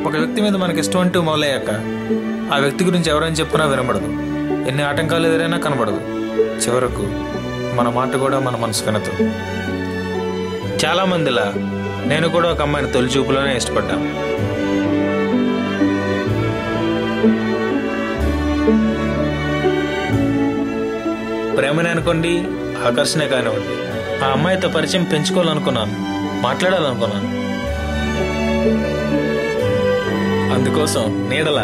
ఒక వ్యక్తి మీద మనకి ఇష్టం అంటూ మొదలయ్యాక ఆ వ్యక్తి గురించి ఎవరైనా చెప్పినా వినబడదు, ఎన్ని ఆటంకాలు ఎదురైనా కనబడదు, చివరకు మన మాట కూడా మన మనసు వినదు. చాలా మందిలా నేను కూడా ఒక అమ్మాయిని తొలి చూపులోనే ఇష్టపడ్డాను. ప్రేమని అనుకోండి, ఆకర్షణ కానివ్వండి, ఆ అమ్మాయితో పరిచయం పెంచుకోవాలనుకున్నాను, మాట్లాడాలనుకున్నాను. అందుకోసం నీడలా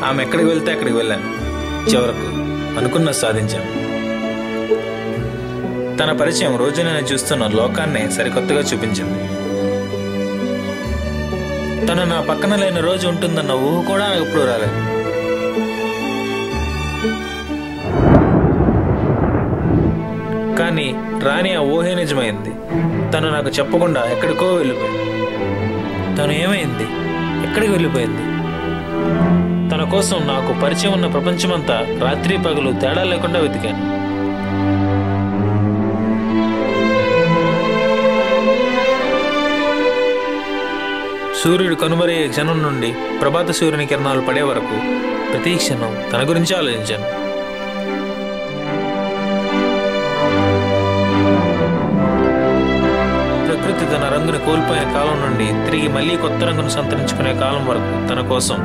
ఆమె ఎక్కడికి వెళ్తే అక్కడికి వెళ్ళాను. చివరకు అనుకున్నది సాధించాను. తన పరిచయం రోజు నేను చూస్తున్న లోకాన్నే సరికొత్తగా చూపించింది. తను నా పక్కన లేని రోజు ఉంటుందన్న ఊహ కూడా నాకు ఎప్పుడూ రాలేదు. కానీ రాని ఆ ఊహే నిజమైంది. తను నాకు చెప్పకుండా ఎక్కడికో వెళ్ళిపోయింది. తను ఏమైంది, ఎక్కడికి వెళ్ళిపోయింది? తన కోసం నాకు పరిచయం ఉన్న ప్రపంచమంతా రాత్రి పగలు తేడా లేకుండా వెతికాను. సూర్యుడు కనుమరయ్యే క్షణం నుండి ప్రభాత సూర్యుని కిరణాలు పడే వరకు ప్రతి క్షణం తన గురించి ఆలోచించాను. ప్రకృతి తన రంగుని కోల్పోయిన కాలం నుండి తిరిగి మళ్ళీ కొత్త రంగును సంతరించుకునే కాలం వరకు తన కోసం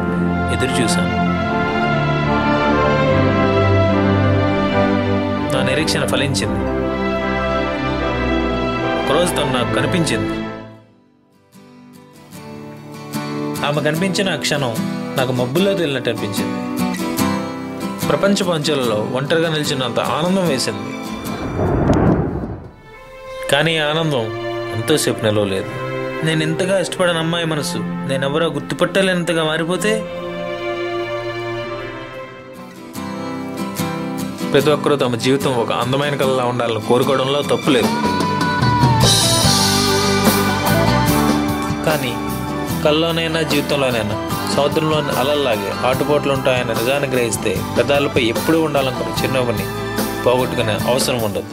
ఎదురు చూశాను. నా నిరీక్షణ ఫలించింది. ఒకరోజు తను నాకు కనిపించింది. ఆమె కనిపించిన ఆ క్షణం నాకు మబ్బుల్లో తేలినట్టు అనిపించింది. ప్రపంచ పంచాలలో ఒంటరిగా నిలిచినంత ఆనందం వేసింది. కానీ ఈ ఆనందం ఎంతోసేపు నిలవలేదు. నేను ఎంతగా ఇష్టపడిన అమ్మాయి మనసు నేనెవరో గుర్తుపట్టలేనంతగా మారిపోతే? ప్రతి ఒక్కరూ తమ జీవితం ఒక అందమైన కళలా ఉండాలని కోరుకోవడంలో తప్పులేదు. కానీ కళ్ళలోనైనా జీవితంలోనైనా సముద్రంలోని అలల్లాగే ఆటుపోట్లు ఉంటాయన్న నిజాన్ని గ్రహిస్తే పెదాలపై ఎప్పుడూ ఉండాలనుకున్న చిరునవ్వుని పోగొట్టుకునే అవసరం ఉండదు.